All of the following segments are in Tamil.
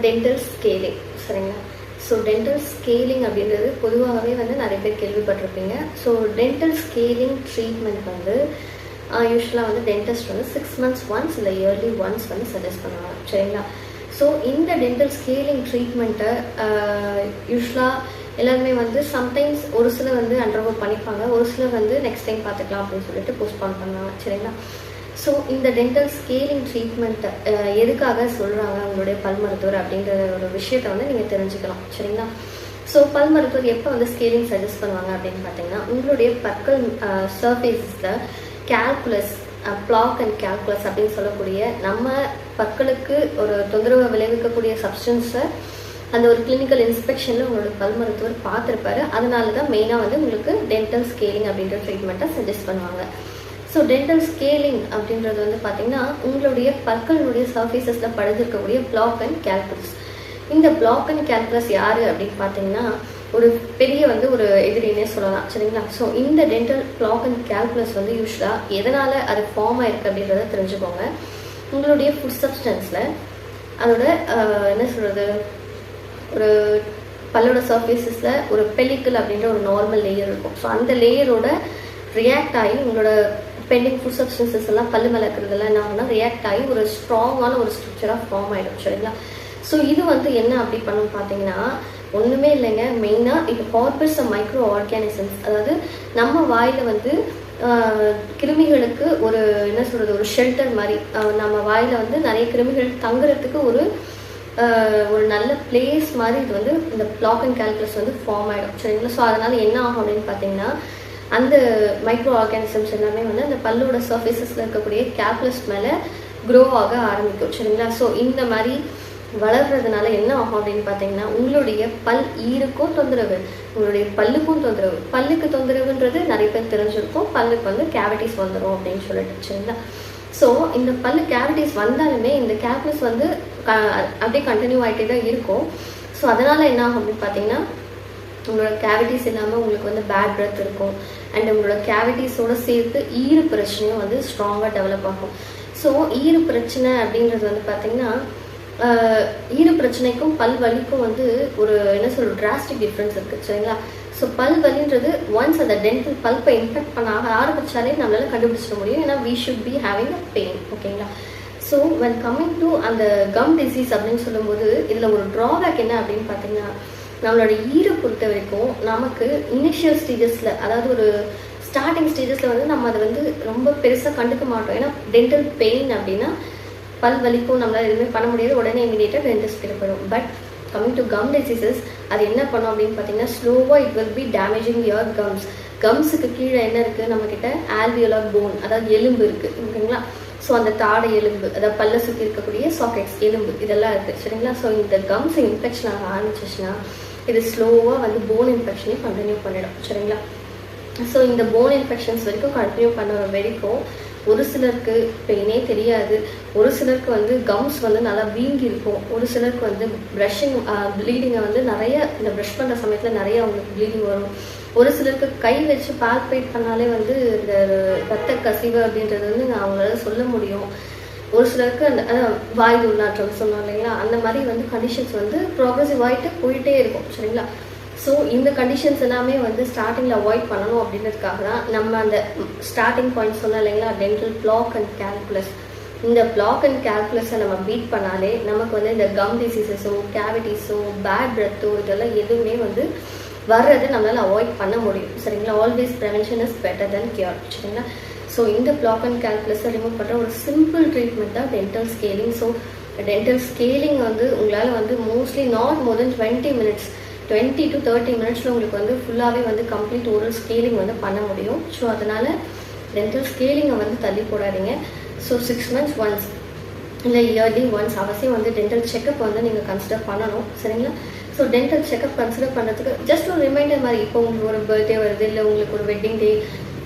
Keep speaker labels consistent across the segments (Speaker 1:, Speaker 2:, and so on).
Speaker 1: டென்டல் ஸ்கேலிங் சரிங்களா. ஸோ டென்டல் ஸ்கேலிங் அப்படின்றது பொதுவாகவே வந்து நிறைய பேர் கேள்விப்பட்டிருப்பீங்க. ஸோ டென்டல் ஸ்கேலிங் ட்ரீட்மெண்ட் வந்து யூஸ்வலாக வந்து டென்டிஸ்ட் வந்து 6 months ஒன்ஸ் இல்லை இயர்லி ஒன்ஸ் வந்து சஜஸ்ட் பண்ணுவாங்க சரிங்களா. ஸோ இந்த டென்டல் ஸ்கேலிங் ட்ரீட்மெண்ட்டை யூஸ்வலாக எல்லாருமே வந்து சம்டைம்ஸ் ஒரு சிலர் வந்து அண்டர்கோ பண்ணிப்பாங்க, ஒரு சிலர் வந்து நெக்ஸ்ட் டைம் பார்த்துக்கலாம் அப்படின்னு சொல்லிட்டு போஸ்ட்பான் பண்ணுவாங்க சரிங்களா. ஸோ இந்த டென்டல் ஸ்கேலிங் ட்ரீட்மெண்ட்டை எதுக்காக சொல்கிறாங்க உங்களுடைய பல் மருத்துவர் அப்படின்ற ஒரு விஷயத்தை வந்து நீங்கள் தெரிஞ்சுக்கலாம் சரிங்களா. ஸோ பல் மருத்துவர் எப்போ வந்து ஸ்கேலிங் சஜஸ்ட் பண்ணுவாங்க அப்படின்னு பார்த்தீங்கன்னா, உங்களுடைய பற்கள் சர்ஃபேஸில் கால்குலஸ் பிளாக் அண்ட் கால்குலஸ் அப்படின்னு சொல்லக்கூடிய நம்ம பற்களுக்கு ஒரு தொந்தரவை விளைவிக்கக்கூடிய சப்ஸ்டன்ஸை அந்த ஒரு கிளினிக்கல் இன்ஸ்பெக்ஷனில் உங்களோட பல் மருத்துவர் பார்த்துருப்பாரு. அதனால தான் மெயினாக வந்து உங்களுக்கு டென்டல் ஸ்கேலிங் அப்படின்ற ட்ரீட்மெண்ட்டை சஜஸ்ட் பண்ணுவாங்க. ஸோ டென்டல் ஸ்கேலிங் அப்படின்றது வந்து பார்த்தீங்கன்னா, உங்களுடைய பற்களுடைய சர்ஃபேஸஸில் படிஞ்சிருக்கக்கூடிய பிளாக் அண்ட் கால்குலஸ். இந்த பிளாக் அண்ட் கால்குலஸ் யார் அப்படின்னு பார்த்தீங்கன்னா, ஒரு பெரிய வந்து ஒரு எதிரினே சொல்லலாம் சரிங்களா. ஸோ இந்த டென்டல் பிளாக் அண்ட் கால்குலஸ் வந்து யூஸ்வலாக எதனால் அது ஃபார்ம் ஆயிருக்கு அப்படின்றத தெரிஞ்சுக்கோங்க. உங்களுடைய ஃபுட் சப்ஸ்டன்ஸில் அதோட என்ன சொல்கிறது, ஒரு பல்லோட சர்ஃபேஸஸில் ஒரு பெலிக்கல் அப்படின்ற ஒரு நார்மல் லேயர் இருக்கும். ஸோ அந்த லேயரோட ரியாக்ட் ஆகி உங்களோட பெண்டிங் ஃபுட் சப்ஸ்டன்சஸ் எல்லாம் பல்லு மலக்கிறதுலாம் என்ன ஆகுனா ரியாக்ட் ஆகி ஒரு ஸ்ட்ராங்கான ஒரு ஸ்ட்ரக்சராக ஃபார்ம் ஆகிடும் சரிங்களா. ஸோ இது வந்து என்ன அப்படி பண்ணணும் பார்த்தீங்கன்னா, ஒன்றுமே இல்லைங்க, மெயினாக இது ஹார்பர்ஸ் மைக்ரோ ஆர்கானிசம்ஸ், அதாவது நம்ம வாயில் வந்து கிருமிகளுக்கு ஒரு என்ன சொல்கிறது, ஒரு ஷெல்டர் மாதிரி நம்ம வாயில் வந்து நிறைய கிருமிகள் தங்குறதுக்கு ஒரு நல்ல பிளேஸ் மாதிரி இது வந்து இந்த பிளாக் அண்ட் கால்குலஸ் வந்து ஃபார்ம் ஆகிடும் சரிங்களா. ஸோ அதனால் என்ன ஆகும் அப்படின்னு பார்த்தீங்கன்னா, அந்த மைக்ரோ ஆர்கானிசம்ஸ் எல்லாமே வந்து அந்த பல்லோட சர்ஃபேஸஸில் இருக்கக்கூடிய கால்குலஸ் மேலே க்ரோ ஆக ஆரம்பிக்கும் சரிங்களா. ஸோ இந்த மாதிரி வளர்றதுனால என்ன ஆகும் அப்படின்னு பார்த்தீங்கன்னா, உங்களுடைய பல் ஈருக்கும் தொந்தரவு, உங்களுடைய பல்லுக்கும் தொந்தரவு. பல்லுக்கு தொந்தரவுன்றது நிறைய பேர் தெரிஞ்சிருக்கும், பல்லுக்கு வந்து கேவிட்டிஸ் வந்துடும் அப்படின்னு சொல்லிட்டு சரிங்களா. ஸோ இந்த பல்லு கேவிட்டிஸ் வந்தாலுமே இந்த கால்குலஸ் வந்து அப்படியே கண்டினியூ ஆகிட்டே தான் இருக்கும். ஸோ அதனால் என்ன ஆகும் அப்படின்னு பார்த்தீங்கன்னா, உங்களோட கேவிட்டிஸ் இல்லாமல் உங்களுக்கு வந்து பேட் பிரெத் இருக்கும். அண்ட் உங்களோட கேவிட்டிஸோடு சேர்த்து ஈறு பிரச்சனையும் வந்து ஸ்ட்ராங்காக டெவலப் ஆகும். ஸோ ஈறு பிரச்சனை அப்படின்றது வந்து பார்த்திங்கன்னா, ஈறு பிரச்சனைக்கும் பல் வலிக்கும் வந்து ஒரு என்ன சொல்ற டிராஸ்டிக் டிஃப்ரென்ஸ் இருக்குது சரிங்களா. ஸோ பல் வலின்றது ஒன்ஸ் அந்த டென்டல் பல்ப்பை இன்ஃபெக்ட் பண்ண ஆரம்பித்தாலே நம்மளால் கண்டுபிடிச்சிட முடியும். ஏன்னா we should be having a pain ஓகேங்களா. ஸோ வென் கம்மிங் டு அந்த கம் டிசீஸ் அப்படின்னு சொல்லும்போது இதில் ஒரு ட்ராபேக் என்ன அப்படின்னு பார்த்தீங்கன்னா, நம்மளோட ஈரை பொறுத்த வரைக்கும் நமக்கு இனிஷியல் ஸ்டேஜஸில், அதாவது ஒரு ஸ்டார்டிங் ஸ்டேஜஸில் வந்து நம்ம அதை வந்து ரொம்ப பெருசாக கண்டுக்க மாட்டோம். ஏன்னா டென்டல் பெயின் அப்படின்னா பல் வலிக்கும் நம்மளால் எதுவுமே பண்ண முடியாது, உடனே இமீடியட்டாக டென்டிஸ்ட் கிட்ட போயிடும். But coming to gum diseases அது என்ன பண்ணும் அப்படின்னு பார்த்தீங்கன்னா, ஸ்லோவாக it will be damaging your gums. கம்ஸுக்கு கீழே என்ன இருக்குது, நம்மக்கிட்ட ஆல்வியோலார் போன், அதாவது எலும்பு இருக்குது ஓகேங்களா. ஸோ அந்த தாடை எலும்பு, அதாவது பல்ல சுற்றி இருக்கக்கூடிய சாக்கெட்ஸ் எலும்பு இதெல்லாம் இருக்குது சரிங்களா. ஸோ இந்த கம்ஸ் இன்ஃபெக்ஷன் ஆக ஆரம்பிச்சிச்சுன்னா இது ஸ்லோவாக வந்து போன் இன்ஃபெக்ஷனையும் கண்டினியூ பண்ணிடும் சரிங்களா. ஸோ இந்த போன் இன்ஃபெக்ஷன்ஸ் வரைக்கும் கண்டினியூ பண்ண வரைக்கும் ஒரு சிலருக்கு பெயினே தெரியாது, ஒரு சிலருக்கு வந்து கம்ஸ் வந்து நல்லா வீங்கி இருக்கும், ஒரு சிலருக்கு வந்து ப்ரஷிங் ப்ளீடிங்கை வந்து நிறைய இந்த ப்ரஷ் பண்ணுற சமயத்தில் நிறைய அவங்களுக்கு ப்ளீடிங் வரும். ஒரு சிலருக்கு கை வச்சு பால்பேட் பண்ணாலே வந்து இந்த ரத்த கசிவு அப்படின்றது வந்து நான் அவங்களால சொல்ல முடியும். ஒரு சிலருக்கு அந்த வாய் துர்நாற்றம் சொன்னோம் இல்லைங்களா, அந்த மாதிரி வந்து கண்டிஷன்ஸ் வந்து ப்ராக்ரெசிவ் ஆகிட்டு போயிட்டே இருக்கும் சரிங்களா. ஸோ இந்த கண்டிஷன்ஸ் எல்லாமே வந்து ஸ்டார்டிங்கில் அவாய்ட் பண்ணணும் அப்படின்றதுக்காக தான் நம்ம அந்த ஸ்டார்டிங் பாயிண்ட் சொன்னோம் இல்லைங்களா, டென்டல் பிளாக் அண்ட் கால்குலஸ். இந்த பிளாக் அண்ட் கால்குலஸை நம்ம பீட் பண்ணாலே நமக்கு வந்து இந்த கம் டிசீசஸோ கேவிட்டிஸோ பேட் பிரெத்தோ இதெல்லாம் எதுவுமே வந்து வர்றது நம்மளால் அவாய்ட் பண்ண முடியும் சரிங்களா. Always prevention is better then cure சரிங்களா. ஸோ இந்த பிளாக் அண்ட் கால்குலஸை ரிமூவ் பண்ணுற ஒரு சிம்பிள் ட்ரீட்மெண்ட் தான் dental scaling. So dental scaling வந்து உங்களால் வந்து mostly not more then 20 minutes 20 to 30 minutesல உங்களுக்கு வந்து ஃபுல்லாகவே வந்து கம்ப்ளீட் ஓரல் ஸ்கேலிங் வந்து பண்ண முடியும். ஸோ அதனால் டென்டல் ஸ்கேலிங்கை வந்து தள்ளி போடாதீங்க. ஸோ 6 months ஒன்ஸ் இல்லை இயர்லி ஒன்ஸ் அவசியம் வந்து டென்டல் செக்அப் வந்து நீங்கள் கன்சிடர் பண்ணணும் சரிங்களா. ஸோ டென்டல் செக்அப் கன்சிடர் பண்ணுறதுக்கு ஜஸ்ட் ஒரு ரிமைண்டர் மாதிரி, இப்போ உங்களுக்கு ஒரு பர்த்டே வருது இல்லை உங்களுக்கு ஒரு வெட்டிங் டே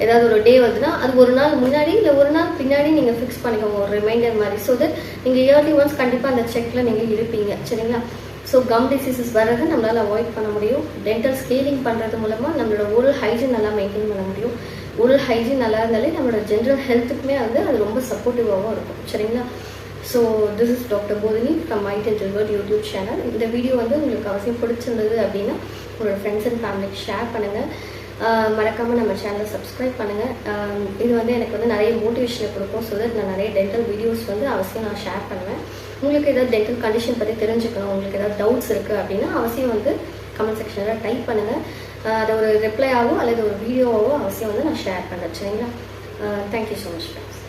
Speaker 1: ஏதாவது ஒரு டே வருதுன்னா அது ஒரு நாள் முன்னாடி இல்லை ஒரு நாள் பின்னாடி நீங்கள் ஃபிக்ஸ் பண்ணிக்கோங்க ஒரு ரிமைண்டர் மாதிரி. ஸோ தட் நீங்கள் இயர்லி ஒன்ஸ் கண்டிப்பாக அந்த செக்கில் நீங்கள் இருப்பீங்க சரிங்களா. ஸோ கம் டிசீசஸ் வர்றதை நம்மளால் அவாய்ட் பண்ண முடியும். டென்டல் ஸ்கேலிங் பண்ணுறது மூலமாக நம்மளோட ஓரல் ஹைஜீன் நல்லா மெயின்டைன் பண்ண முடியும். ஓரல் ஹைஜீன் நல்லா இருந்தாலே நம்மளோட ஜென்ரல் ஹெல்த்துக்குமே வந்து அது ரொம்ப சப்போர்ட்டிவாகவும் இருக்கும் சரிங்களா. So this is doctor Bodhini from my dental world YouTube channel. இந்த வீடியோ வந்து உங்களுக்கு அவசியம் பிடிச்சிருந்தது அப்படின்னா உங்களோட ஃப்ரெண்ட்ஸ் அண்ட் ஃபேமிலிக்கு ஷேர் பண்ணுங்கள். மறக்காமல் நம்ம சேனலை சப்ஸ்கிரைப் பண்ணுங்கள். இது வந்து எனக்கு வந்து நிறைய மோட்டிவேஷனை கொடுக்கும். ஸோ தட் நான் நிறைய டென்டல் வீடியோஸ் வந்து அவசியம் நான் ஷேர் பண்ணுவேன். உங்களுக்கு ஏதாவது டென்டல் கண்டிஷன் பற்றி தெரிஞ்சுக்கணும், உங்களுக்கு ஏதாவது டவுட்ஸ் இருக்குது அப்படின்னா அவசியம் வந்து கமெண்ட் செக்ஷனில் டைப் பண்ணுங்கள். அதை ஒரு ரிப்ளையாவோ அல்லது ஒரு வீடியோவோ அவசியம் வந்து நான் ஷேர் பண்ணுறேன். சரிங்களா? Thank you so much friends.